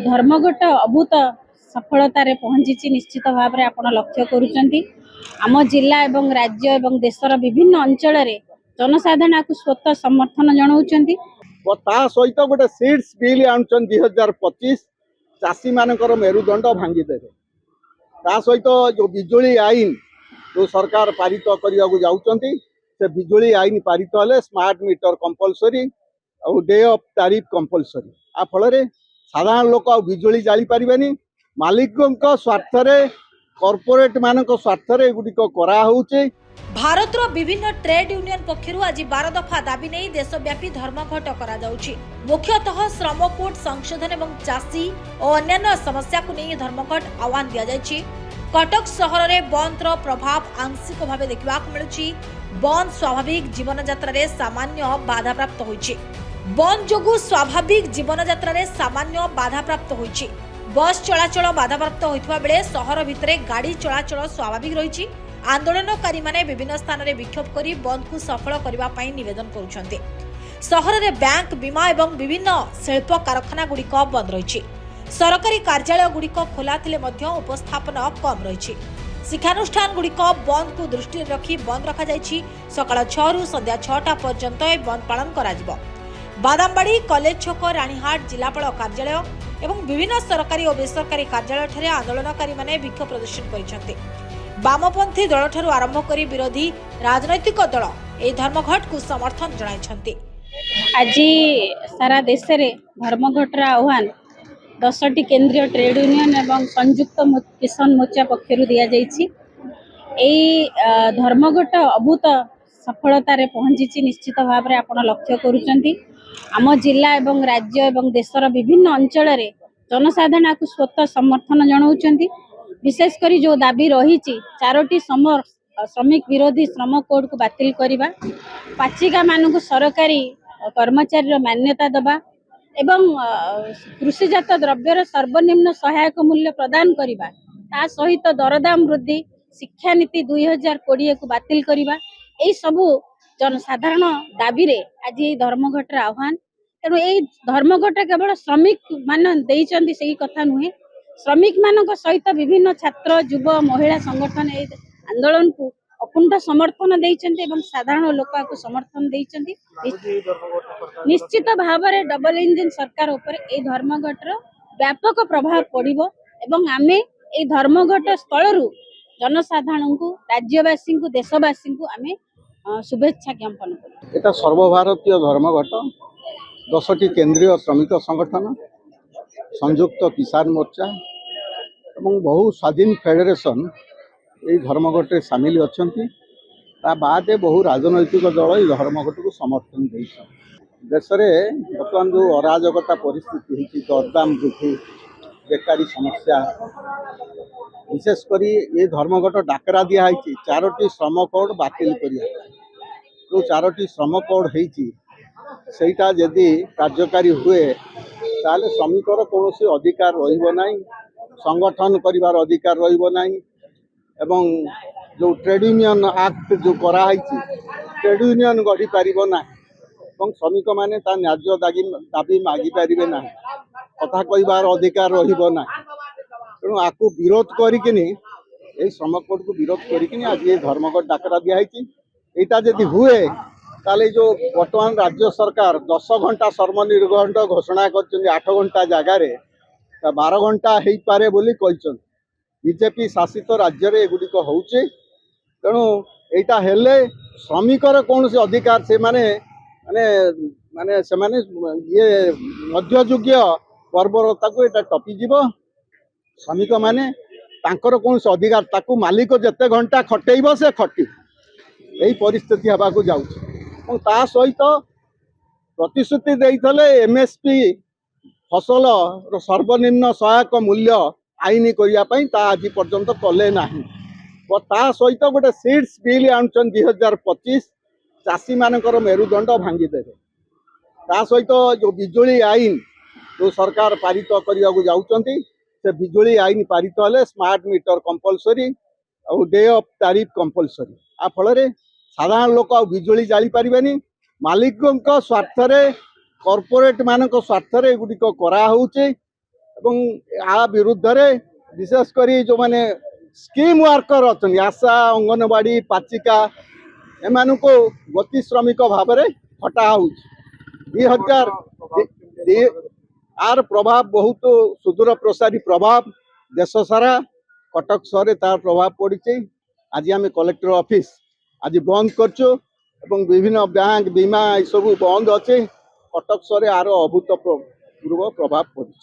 धर्मघट अभूत सफलतार पहुंची निश्चित भाव में आप लक्ष्य करुँच जिला एवं राज्य एवं देशर विभिन्न अंचल जनसाधारण को स्वतः समर्थन जनाऊँच सहित गोटे सीड्स बिल आणुछन 2025 चाषी मानकर मेरुदंड भांगीदेवे सहित जो बिजुली आईन जो सरकार पारित करने को जाउछंती से बिजुली आईन पारित हेले स्मार्ट मीटर कंपलसरी और डे ऑफ तारीफ कंपलसरी आ फल साधारण लोक बिजुली जाली पारिबेनी मालिकों स्वार्थ कॉर्पोरेट मानक स्वार्थ एगुड़िक करा होउछे। भारतर विभिन्न ट्रेड यूनियन पक्षरु आज 12 दफा दाबी नहीं देशव्यापी धर्मघट करा जाउछि। मुख्यतः श्रम कोड संशोधन एवं चाषी और अन्य समस्या को नहीं धर्मघट आह्वान दिया जायछि। कटक सहर में बंदर प्रभाव आंशिक भाव देखा मिलुछि। बंद स्वाभाविक जीवन यात्रा रे सामान्य बाधा प्राप्त होइछि। बंद जोगु स्वाभाविक जीवन यात्रा रे सामान्य बाधा प्राप्त होइछि। बस चलाचल बाधाप्राप्त होइतबा बेले सहर भितरे गाड़ी चलाचल स्वाभाविक रहिछि। आंदोलनकारी माने विभिन्न स्थान में विक्षोभ करी बंद को सफल करबा पई निवेदन करुछन्ते। सहर में बैंक बीमा एवं विभिन्न शिल्प कारखाना गुड़िक बंद रही। सरकारी कार्यालय गुड़िक खोला थिले मध्य उपस्थापन कम रही। शिक्षानुष्ठान गुड़िक बंद को दृष्टि रखी बंद रखा जायछि। सकाळ 6 रु संध्या 6टा पर्यंत बंद पालन करा जिवो। बादामबाड़ी कॉलेज छक रानीहाट जिलापाल कार्यालय एवं विभिन्न सरकारी और बेसरकारी कार्यालय ठारे आंदोलनकारी माने विक्षोभ प्रदर्शन करिसेंते। वामपंथी दल ठारू आरंभ करी विरोधी राजनैतिक दल ए धर्मघट को समर्थन जणाइछन्ते। आज सारा देश रे धर्मघटर आह्वान 10टी केंद्रीय ट्रेड यूनियन एवं संयुक्त किसान मोर्चा पक्षरु दिया जाइछि। एई धर्मघट अभूत सफलतार पहुंची निश्चित भाव में आप लक्ष्य करुँच जिला एवं राज्य एवं देशर विभिन्न अंचल जनसाधारण को स्वतः समर्थन जनाऊँच। विशेषकर जो दाबी रही 4टी श्रमिक विरोधी श्रम कोड को बातिल करने, पाचिका मानक सरकारी कर्मचारी मान्यता दबा एवं कृषिजात द्रव्यर सर्वनिम्न सहायक मूल्य प्रदान करने, ता सहित दरदाम वृद्धि, शिक्षा नीति 2020 को बातिल करने, यही सबू जनसाधारण दाबी रे आज ये धर्मघटर आह्वान। तेणु यही धर्मघट केवल श्रमिक मान देइचंदी सही कथा नुहे, श्रमिक मानक सहित विभिन्न छात्र युव महिला संगठन ए आंदोलन को अकुंठ समर्थन देइचंदी एवं साधारण लोक को समर्थन देइचंदी। निश्चित भाव में डबल इंजिन सरकार ऊपर ए धर्मघटर व्यापक प्रभाव पड़िबो एवं आमे ए धर्मघट स्थल जनसाधारण को राज्यवासी को देशवासी को आमे शुभेच्छा ज्ञापन करूँ। एटा सर्वभारतीय धर्मघट 10टी केंद्रीय श्रमिक संगठन संयुक्त किसान मोर्चा एवं बहु स्वाधीन फेडरेशन ये धर्मघट सामिल अछंती। ता बाद बहु राजनैतिक दल ये धर्मघट को समर्थन दे। देश में बर्तमान जो अराजकता परिस्थिति होती, दरदाम वृद्धि, बेकारी समस्या, विशेषकर ये धर्मघट डाकरा दिखाई 4टी श्रम कोड बातिल करिया। जो 4टी श्रम कोड होईटा जदि कार्यकारी हुए ताले श्रमिकर कौन अधिकार रहिबो नाही, संगठन करिवार अधिकार रहिबो नाही एवं जो ट्रेड यूनियन एक्ट जो कराई ट्रेड यूनियन गढ़ी पारिबो नाही एवं श्रमिक माने ता न्याय दाबी मागी पारिबे नाही, कथा कहिबार अधिकार रहिबो नाही। तेणु आकु विरोध करिकिनी ए श्रम कोड को विरोध करिकिनी आज ये धर्मघट डाकरा दिखाई। एटा जदि हुए ताले जो वर्तमान राज्य सरकार 10 घंटा सर्वनिर्घंट घोषणा कर 8 घंटा जगार 12 घंटा हो पारे बोली कहछन। बीजेपी शासित राज्य रे एगुड़िक होउचे। तेणु एटा हेले श्रमिकर कौन से अधिकार से माने माने से माने ये मध्ययुगीय बर्बरता को एटा टपी जीवो। श्रमिक माने तांकर कौन से अधिकार ताकू मालिक जेते घंटा खटेइबो से खटी यही परिस्थिति हवा को जाउछ। ता सहित प्रतिश्रुति देइथले एमएसपी फसल सर्वनिम्न सहायक मूल्य आईन करने ता आज पर्यंत कले नाही। ता सहित गोटे सीड्स बिल आणुछन 2025 चाषी मानकर मेरुदंड भांगीदेवे। ता सहित जो बिजुली आईन जो सरकार पारित करने को जाउछंती से बिजुली आईन पारित हेले स्मार्ट मीटर कंपलसरी और डे ऑफ तारीफ कंपलसरी आ फल साधारण लोक बिजुली जाली पारिबेनी मालिकों स्वार्थ कॉर्पोरेट मानक स्वार्थ एगुड़िक करा होउछे। ଏବଂ ଆ ବିରୁଦ୍ଧରେ ବିଶେଷ କରି ଯେଉଁମାନେ ସ୍କିମ୍ ୱାର୍କର ଅଛନ୍ତି ଆଶା ଅଙ୍ଗନବାଡ଼ି ପାଚିକା ଏମାନଙ୍କୁ ଗତି ଶ୍ରମିକ ଭାବରେ ହଟା ହେଉଛି 2000 आर प्रभाव बहुत सुदूर प्रसारी प्रभाव देश सारा कटक सहर तार प्रभाव पड़ी आज आम कलेक्टर ऑफिस आज बंद करचु विभिन्न बैंक बीमा ये सब बंद अच्छे कटक सहर आर अभूतपूर्व प्रभाव पड़ी।